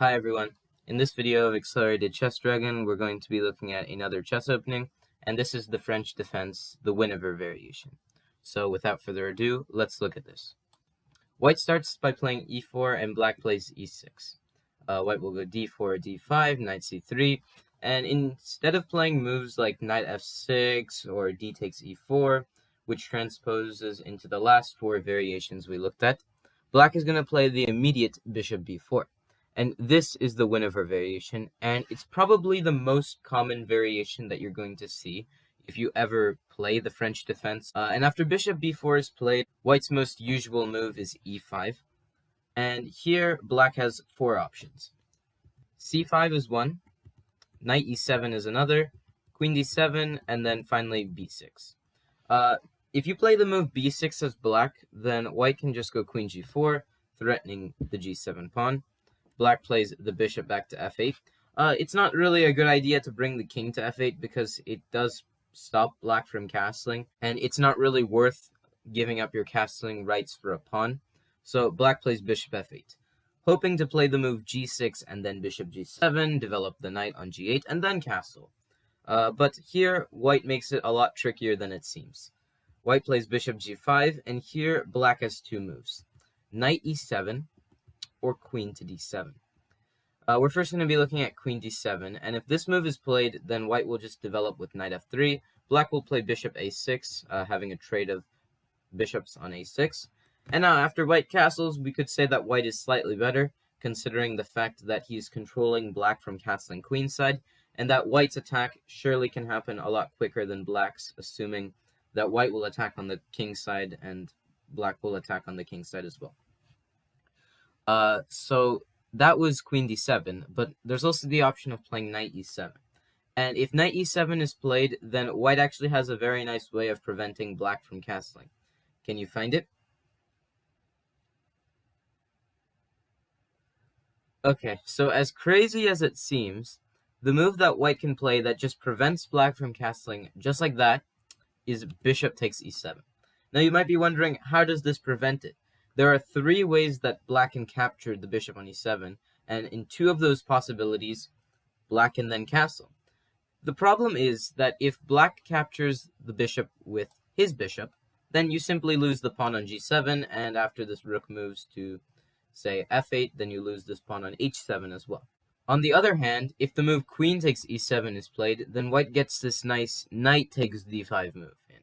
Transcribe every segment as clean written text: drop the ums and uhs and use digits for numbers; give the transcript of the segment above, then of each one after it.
Hi everyone. In this video of Accelerated Chess Dragon, we're going to be looking at another chess opening, and this is the French defense, the Winawer variation. So without further ado, let's look at this. White starts by playing e4 and black plays e6. White will go d4, d5, knight c3, and instead of playing moves like knight f6 or d takes e4, which transposes into the last four variations we looked at, black is going to play the immediate bishop b4. And this is the Winawer variation, and it's probably the most common variation that you're going to see if you ever play the French defense. And after bishop b4 is played, white's most usual move is e5. And here, black has four options. c5 is one, knight e7 is another, queen d7, and then finally b6. If you play the move b6 as black, then white can just go queen g4, threatening the g7 pawn. Black plays the bishop back to f8. It's not really a good idea to bring the king to f8 because it does stop black from castling, and it's not really worth giving up your castling rights for a pawn. So black plays bishop f8, hoping to play the move g6 and then bishop g7, develop the knight on g8, and then castle. But here, white makes it a lot trickier than it seems. White plays bishop g5, and here black has two moves, knight e7, or queen to d7. We're first going to be looking at queen d7, and if this move is played, then white will just develop with knight f3. Black will play bishop a6, having a trade of bishops on a6. And now, after white castles, we could say that white is slightly better, considering the fact that he's controlling black from castling queenside, and that white's attack surely can happen a lot quicker than black's, assuming that white will attack on the king side and black will attack on the king side as well. So that was queen d7, but there's also the option of playing knight e7. And if knight e7 is played, then white actually has a very nice way of preventing black from castling. Can you find it? Okay, so as crazy as it seems, the move that white can play that just prevents black from castling just like that is bishop takes e7. Now you might be wondering, how does this prevent it? There are three ways that black can capture the bishop on e7, and in two of those possibilities, black can then castle. The problem is that if black captures the bishop with his bishop, then you simply lose the pawn on g7, and after this rook moves to, say, f8, then you lose this pawn on h7 as well. On the other hand, if the move queen takes e7 is played, then white gets this nice knight takes d5 move in.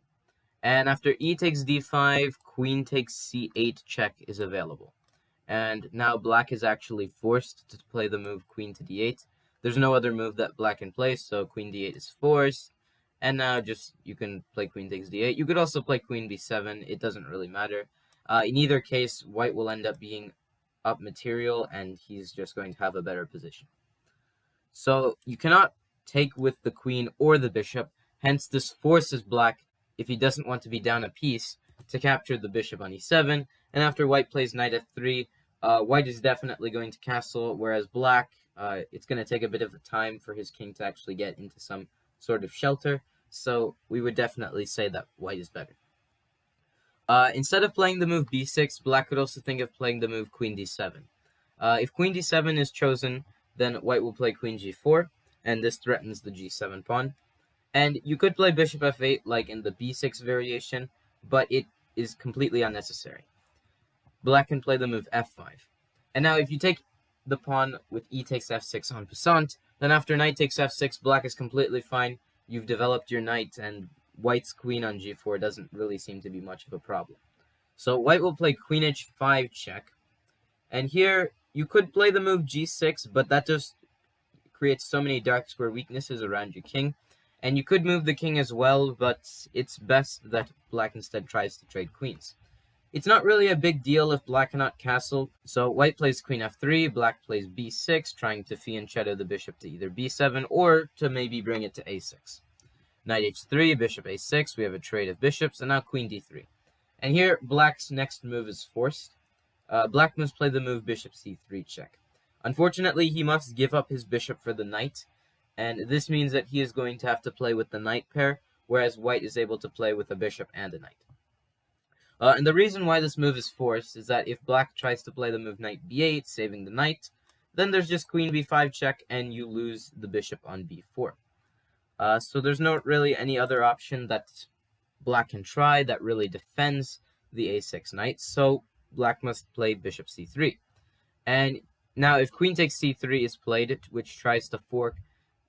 And after e takes d5, queen takes c8 check is available. And now black is actually forced to play the move queen to d8. There's no other move that black can play, so queen d8 is forced. And now just you can play queen takes d8. You could also play queen b7. It doesn't really matter. In either case, white will end up being up material, and he's just going to have a better position. So you cannot take with the queen or the bishop. Hence, this forces black, if he doesn't want to be down a piece, to capture the bishop on e7, and after white plays knight f3, white is definitely going to castle, whereas black, it's going to take a bit of a time for his king to actually get into some sort of shelter, so we would definitely say that white is better. Instead of playing the move b6, black could also think of playing the move queen d7. If queen d7 is chosen, then white will play queen g4, and this threatens the g7 pawn. And you could play bishop f8 like in the b6 variation, but it is completely unnecessary. Black can play the move f5. And now if you take the pawn with e takes f6 en passant, then after knight takes f6, black is completely fine. You've developed your knight, and white's queen on g4 doesn't really seem to be much of a problem. So white will play queen h5 check. And here, you could play the move g6, but that just creates so many dark square weaknesses around your king. And you could move the king as well, but it's best that black instead tries to trade queens. It's not really a big deal if black cannot castle, so white plays queen f3, black plays b6, trying to fianchetto the bishop to either b7 or to maybe bring it to a6. Knight h3, bishop a6, we have a trade of bishops, and now queen d3. And here, black's next move is forced. Black must play the move bishop c3 check. Unfortunately, he must give up his bishop for the knight, and this means that he is going to have to play with the knight pair, whereas white is able to play with a bishop and a knight. And the reason why this move is forced is that if black tries to play the move knight b8, saving the knight, then there's just queen b5 check, and you lose the bishop on b4. So there's not really any other option that black can try that really defends the a6 knight, so black must play bishop c3. And now if queen takes c3 is played, which tries to fork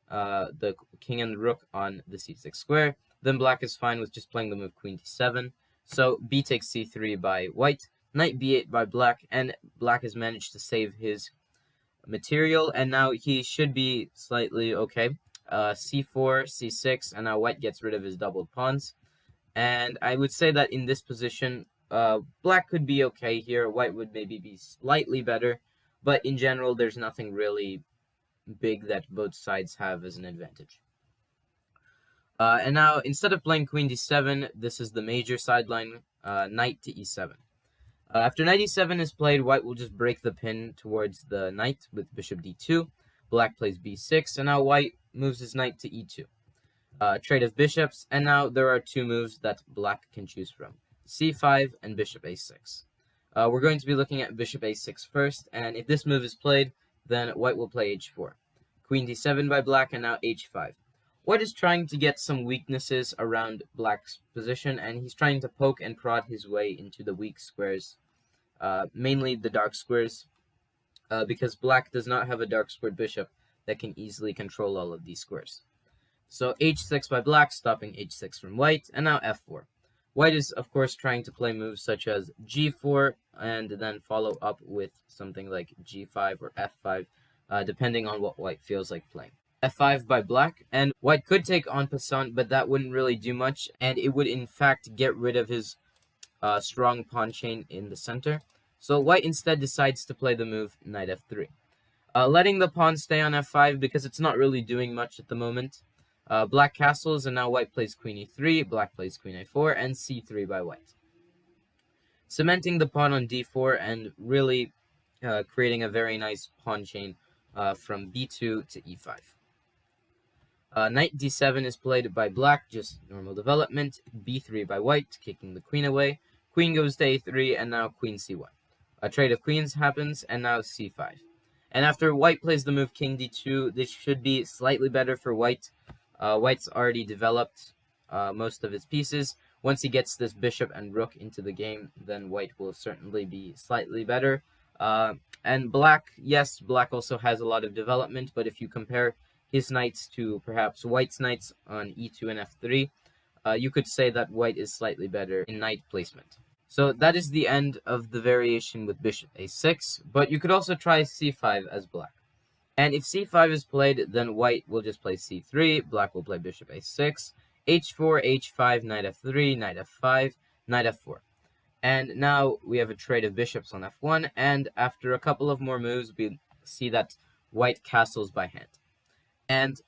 the king and the rook on the c6 square, then black is fine with just playing the move queen d7. So b takes c3 by white, knight b8 by black, and black has managed to save his material, and now he should be slightly okay. C4, c6, and now white gets rid of his doubled pawns. And I would say that in this position, black could be okay here. White would maybe be slightly better, but in general, there's nothing really big that both sides have as an advantage. And now, instead of playing queen d7, this is the major sideline, knight to e7. After knight e7 is played, white will just break the pin towards the knight with bishop d2. Black plays b6, and now white moves his knight to e2. Trade of bishops, and now there are two moves that black can choose from, c5 and bishop a6. We're going to be looking at bishop a6 first, and if this move is played, then white will play h4. Queen d7 by black, and now h5. White is trying to get some weaknesses around black's position, and he's trying to poke and prod his way into the weak squares, mainly the dark squares, because black does not have a dark squared bishop that can easily control all of these squares. So h6 by black, stopping h6 from white, and now f4. White is, of course, trying to play moves such as g4, and then follow up with something like g5 or f5, depending on what white feels like playing. f5 by black, and white could take en passant, but that wouldn't really do much, and it would in fact get rid of his strong pawn chain in the center. So white instead decides to play the move knight f3, letting the pawn stay on f5 because it's not really doing much at the moment. Black castles, and now white plays queen e3, black plays queen a4, and c3 by white, cementing the pawn on d4 and really creating a very nice pawn chain from b2 to e5. Knight d7 is played by black, just normal development. b3 by white, kicking the queen away. Queen goes to a3, and now queen c1. A trade of queens happens, and now c5. And after white plays the move king d2, this should be slightly better for white. White's already developed most of his pieces. Once he gets this bishop and rook into the game, then white will certainly be slightly better. And black, yes, black also has a lot of development, but if you compare his knights to perhaps white's knights on e2 and f3, you could say that white is slightly better in knight placement. So that is the end of the variation with bishop a6, but you could also try c5 as black. And if c5 is played, then white will just play c3, black will play bishop a6, h4, h5, knight f3, knight f5, knight f4. And now we have a trade of bishops on f1, and after a couple of more moves, we see that white castles by hand. And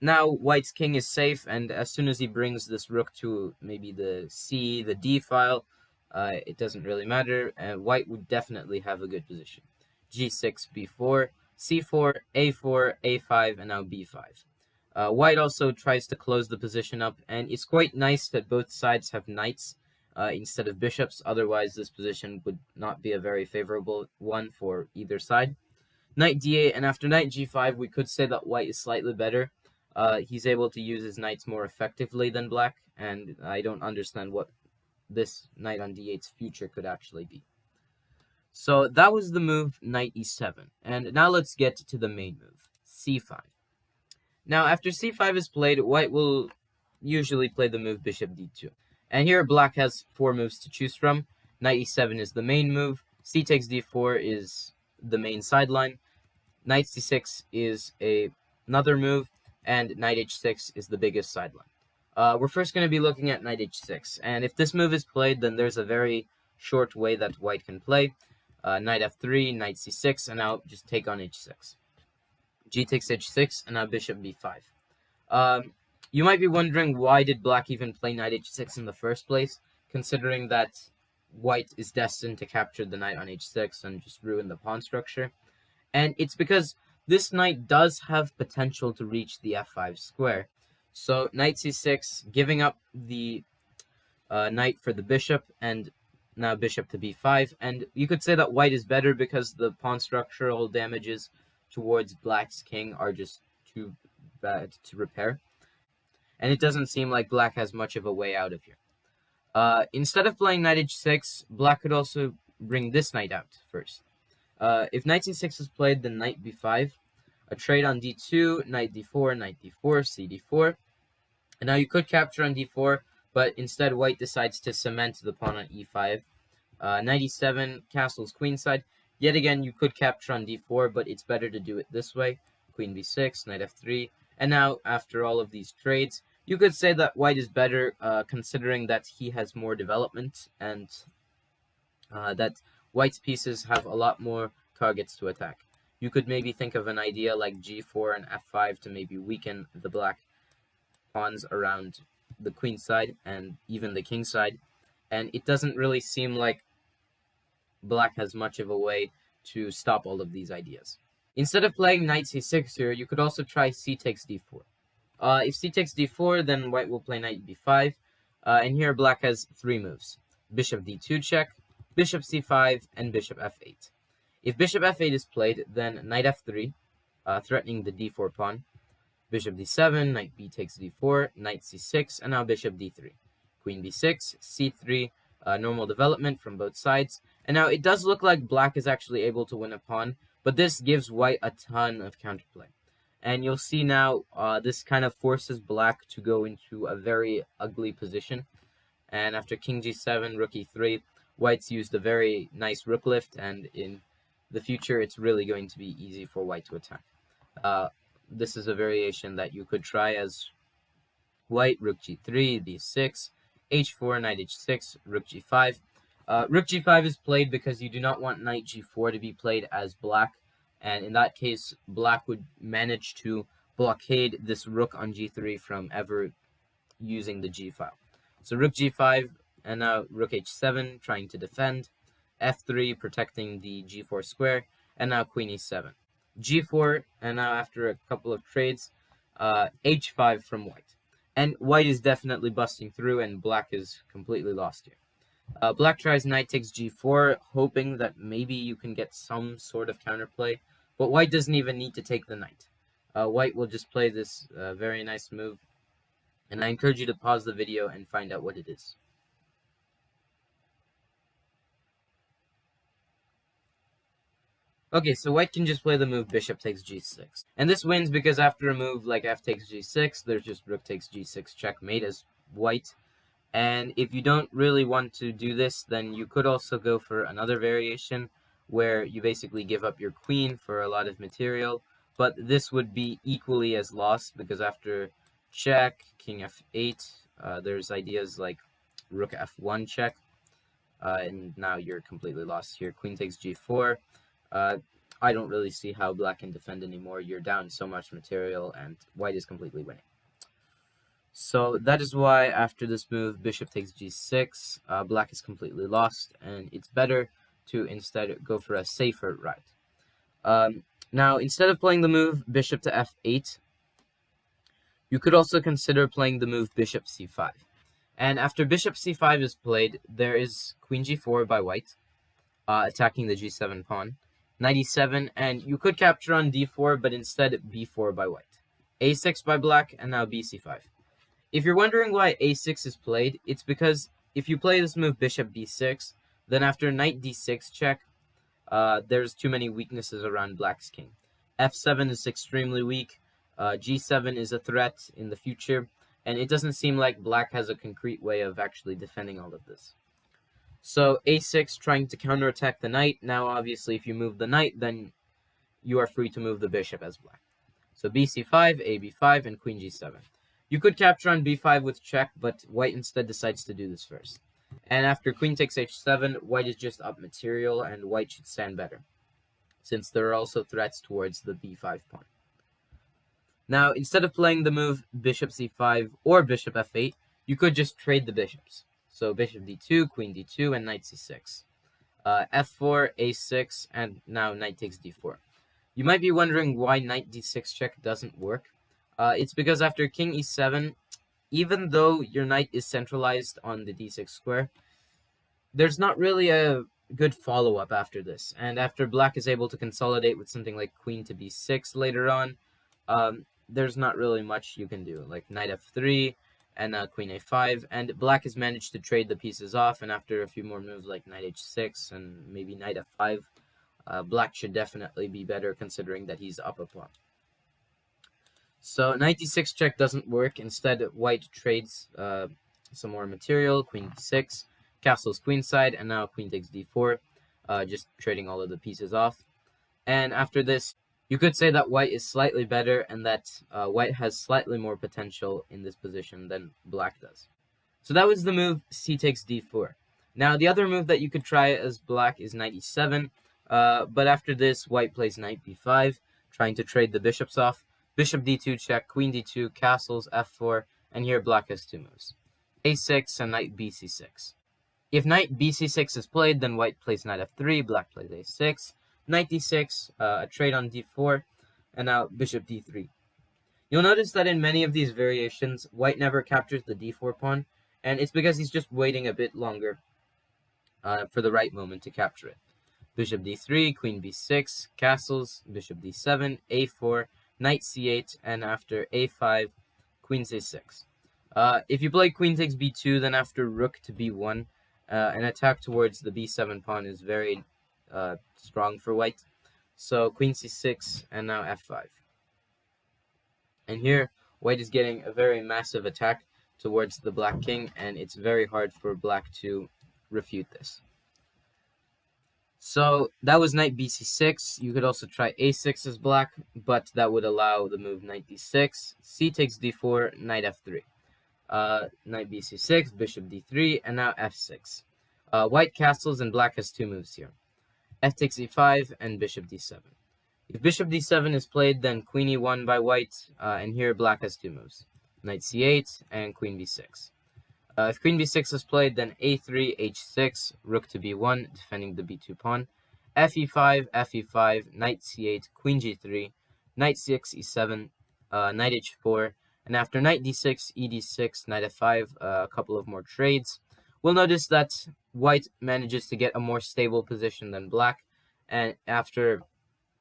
now white's king is safe, and as soon as he brings this rook to maybe the c, the d file, it doesn't really matter, and white would definitely have a good position. g6, b4, c4, a4, a5, and now b5. White also tries to close the position up, and it's quite nice that both sides have knights instead of bishops, otherwise this position would not be a very favorable one for either side. Knight d8, and after knight g5, we could say that white is slightly better. He's able to use his knights more effectively than black, and I don't understand what this knight on d8's future could actually be. So that was the move knight e7, and now let's get to the main move, c5. Now after c5 is played, white will usually play the move bishop d2. And here black has four moves to choose from. Knight e7 is the main move, c takes d4 is the main sideline, knight c6 is another move, and knight h6 is the biggest sideline. We're first going to be looking at knight h6, and if this move is played, then there's a very short way that white can play. Knight f3, knight c6, and now just take on h6. G takes h6, and now bishop b5. You might be wondering, why did black even play knight h6 in the first place, considering that white is destined to capture the knight on h6 and just ruin the pawn structure. And it's because this knight does have potential to reach the f5 square. So knight c6, giving up the knight for the bishop, and now bishop to b5. And you could say that white is better because the pawn structural damages towards black's king are just too bad to repair, and it doesn't seem like black has much of a way out of here. Instead of playing knight h6, black could also bring this knight out first. If knight c6 is played, then knight b5, a trade on d2, knight d4, knight d4, cd4. And now you could capture on d4, but instead white decides to cement the pawn on e5. Knight e7, castles queenside. Yet again, you could capture on d4, but it's better to do it this way. Queen b6, knight f3. And now, after all of these trades, you could say that white is better, considering that he has more development, and that white's pieces have a lot more targets to attack. You could maybe think of an idea like g4 and f5 to maybe weaken the black pawns around the queen side and even the king side. And it doesn't really seem like black has much of a way to stop all of these ideas. Instead of playing knight c6 here, you could also try c takes d4. If c takes d4, then white will play knight b5. And here black has three moves. Bishop d2 check, bishop c5, and bishop f8. If bishop f8 is played, then knight f3, threatening the d4 pawn. Bishop d7, knight b takes d4, knight c6, and now bishop d3. Queen b6, c3, normal development from both sides. And now it does look like black is actually able to win a pawn, but this gives white a ton of counterplay. And you'll see now this kind of forces black to go into a very ugly position. And after king g7, rook e3, white's used a very nice rook lift, and in the future it's really going to be easy for white to attack. This is a variation that you could try as white, rook g3, d6, h4, knight h6, rook g5. Rook g5 is played because you do not want knight g4 to be played as black, and in that case, black would manage to blockade this rook on g3 from ever using the g file. So rook g5, and now rook h7, trying to defend, f3, protecting the g4 square, and now queen e7. g4, and now after a couple of trades, h5 from white. And white is definitely busting through, and black is completely lost here. Black tries knight takes g4, hoping that maybe you can get some sort of counterplay, but white doesn't even need to take the knight. White will just play this very nice move, and I encourage you to pause the video and find out what it is. Okay, so white can just play the move bishop takes g6. And this wins because after a move like f takes g6, there's just rook takes g6 checkmate as white. And if you don't really want to do this, then you could also go for another variation where you basically give up your queen for a lot of material. But this would be equally as lost because after check, king f8, there's ideas like rook f1 check. And now you're completely lost here. Queen takes g4. I don't really see how black can defend anymore. You're down so much material, and white is completely winning. So that is why after this move, bishop takes g6, black is completely lost, and it's better to instead go for a safer route. Now, instead of playing the move bishop to f8, you could also consider playing the move bishop c5. And after bishop c5 is played, there is queen g4 by white, attacking the g7 pawn. Knight e7, and you could capture on d4, but instead b4 by white. a6 by black, and now bc5. If you're wondering why a6 is played, it's because if you play this move bishop b6, then after knight d6 check, there's too many weaknesses around black's king. f7 is extremely weak, g7 is a threat in the future, and it doesn't seem like black has a concrete way of actually defending all of this. So a6 trying to counterattack the knight. Now obviously if you move the knight, then you are free to move the bishop as black. So bc5, ab5, and queen g7. You could capture on b5 with check, but white instead decides to do this first. And after queen takes h7, white is just up material, and white should stand better, since there are also threats towards the b5 pawn. Now, instead of playing the move bishop c5 or bishop f8, you could just trade the bishops. So bishop d2, queen d2, and knight c6. f4, a6, and now knight takes d4. You might be wondering why knight d6 check doesn't work. It's because after king e7, even though your knight is centralized on the d6 square, there's not really a good follow-up after this. And after black is able to consolidate with something like queen to b6 later on, there's not really much you can do, like knight f3 and queen a5, and black has managed to trade the pieces off, and after a few more moves like knight h6 and maybe knight f5, black should definitely be better considering that he's up a pawn. So knight d6 check doesn't work. Instead, white trades some more material, queen d6, castles queenside, and now queen takes d4, just trading all of the pieces off. And after this, you could say that white is slightly better and that white has slightly more potential in this position than black does. So that was the move c takes d4. Now the other move that you could try as black is knight e7, but after this, white plays knight b5, trying to trade the bishops off. Bishop d2 check, queen d2, castles, f4, and here black has two moves, a6 and knight bc6. If knight bc6 is played, then white plays knight f3, black plays a6, knight d6, a trade on d4, and now bishop d3. You'll notice that in many of these variations, white never captures the d4 pawn, and it's because he's just waiting a bit longer for the right moment to capture it. Bishop d3, queen b6, castles, bishop d7, a4, knight c8, and after a5, queen c6. If you play queen takes b2, then after rook to b1, an attack towards the b7 pawn is very strong for white. So queen c6, and now f5. And here, white is getting a very massive attack towards the black king, and it's very hard for black to refute this. So that was knight bc6. You could also try a6 as black, but that would allow the move knight d6, c takes d4, knight f3. Knight bc6, bishop d3, and now f6. White castles and black has two moves here. F takes e5 and bishop d7. If bishop d7 is played, then queen e1 by white, and here black has two moves. Knight c8 and queen b6. If queen b6 is played, then a3, h6, rook to b1, defending the b2 pawn. Fe5, fe5, knight c8, queen g3, knight c6, e7, knight h4, and after knight d6, ed6, knight f5, a couple of more trades. We'll notice that white manages to get a more stable position than black, and after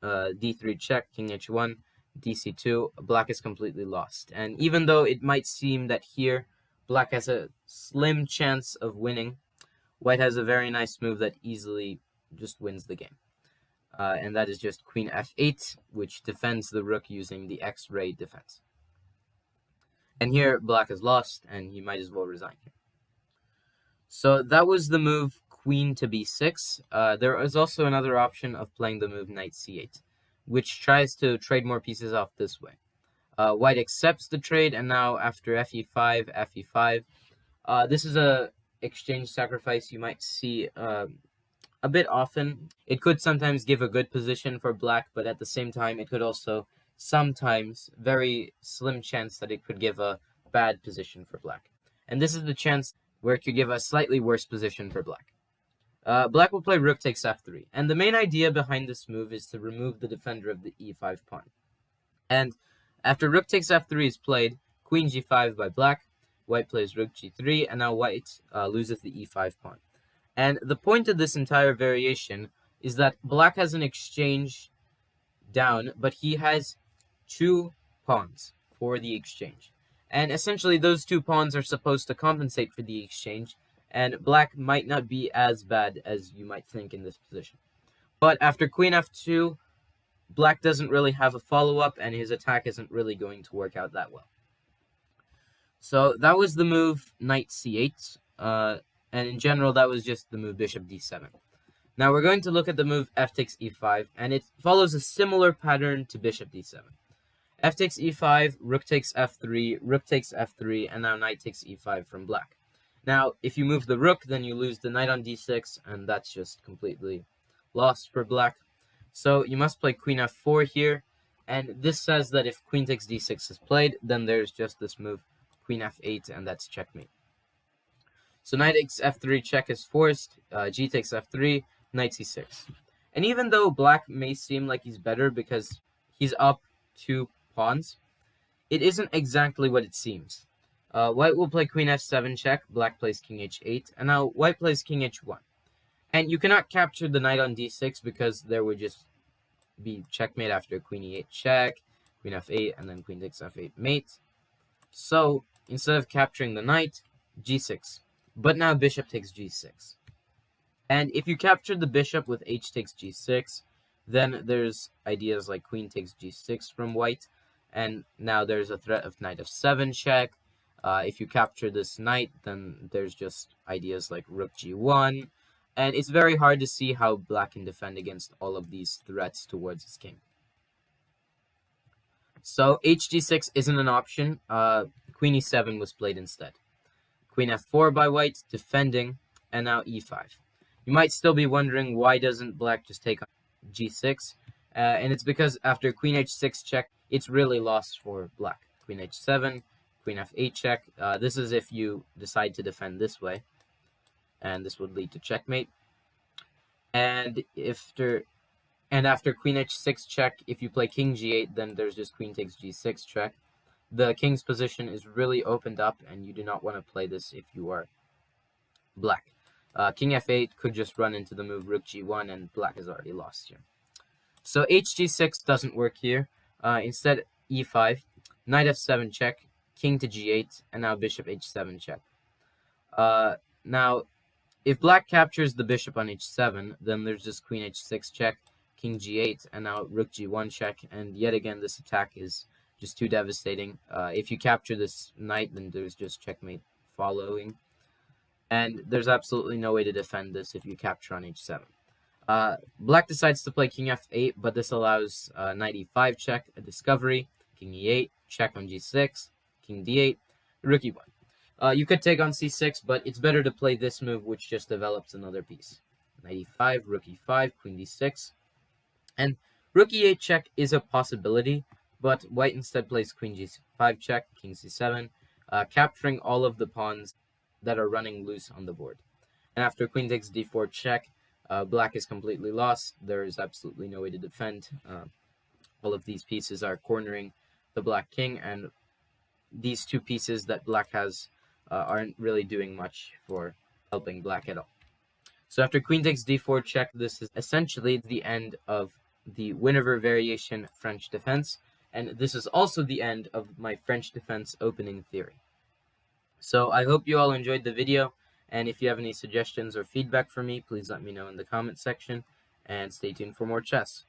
d3 check, king h1, dc2, black is completely lost. And even though it might seem that here black has a slim chance of winning, white has a very nice move that easily just wins the game. And that is just queen f8, which defends the rook using the X-ray defense. And here black is lost, and he might as well resign here. So that was the move queen to b6. There is also another option of playing the move knight c8, which tries to trade more pieces off this way. White accepts the trade, and now after fe5, fe5, this is a exchange sacrifice you might see a bit often. It could sometimes give a good position for black, but at the same time, it could also sometimes, very slim chance that it could give a bad position for black. And this is the chance where it could give a slightly worse position for black. Black will play rook takes f3, and the main idea behind this move is to remove the defender of the e5 pawn. And after rook takes f3 is played, queen g5 by black, white plays rook g3, and now white loses the e5 pawn. And the point of this entire variation is that black has an exchange down, but he has two pawns for the exchange. And essentially those two pawns are supposed to compensate for the exchange, and black might not be as bad as you might think in this position. But after queen f2, black doesn't really have a follow-up, and his attack isn't really going to work out that well. So that was the move knight c8, and in general that was just the move bishop d7. Now we're going to look at the move f takes e5, and it follows a similar pattern to bishop d7. F takes e5, rook takes f3, rook takes f3, and now knight takes e5 from black. Now, if you move the rook, then you lose the knight on d6, and that's just completely lost for black. So you must play queen f4 here, and this says that if queen takes d6 is played, then there's just this move, queen f8, and that's checkmate. So knight takes f3 check is forced, g takes f3, knight c6. And even though black may seem like he's better because he's up 2 pawns, it isn't exactly what it seems. White will play queen f7 check, black plays king h8, and now white plays king h1. And you cannot capture the knight on d6 because there would just be checkmate after queen e8 check, queen f8, and then queen takes f8 mate. So instead of capturing the knight, g6. But now bishop takes g6. And if you capture the bishop with h takes g6, then there's ideas like queen takes g6 from white, and now there's a threat of knight f7 check. If you capture this knight, then there's just ideas like rook g1, and it's very hard to see how black can defend against all of these threats towards his king. So hg6 isn't an option. Queen e7 was played instead. Queen f4 by white, defending, and now e5. You might still be wondering, why doesn't black just take on g6? And it's because after queen h6 check, it's really lost for black. Queen h7, queen f8 check. This is if you decide to defend this way, and this would lead to checkmate. And after queen h6 check, if you play king g8, then there's just queen takes g6 check. The king's position is really opened up, and you do not want to play this if you are black. King f8 could just run into the move rook g1, and black has already lost here. So hg6 doesn't work here. Instead, e5, knight f7 check, king to g8, and now bishop h7 check. Now, if black captures the bishop on h7, then there's just queen h6 check, king g8, and now rook g1 check, and yet again this attack is just too devastating. If you capture this knight, then there's just checkmate following. And there's absolutely no way to defend this if you capture on h7. Black decides to play king f8, but this allows knight e5 check, a discovery, king e8, check on g6, king d8, rook e1. You could take on c6, but it's better to play this move, which just develops another piece. Knight e5, rook e5, queen d6. And rook e8 check is a possibility, but white instead plays queen g5 check, king c7, capturing all of the pawns that are running loose on the board. And after queen takes d4 check, black is completely lost. There is absolutely no way to defend. All of these pieces are cornering the black king, and these two pieces that black has aren't really doing much for helping black at all. So after queen takes d4 check, this is essentially the end of the Winawer variation French defense, and this is also the end of my French defense opening theory. So I hope you all enjoyed the video, and if you have any suggestions or feedback for me, please let me know in the comment section, and stay tuned for more chess.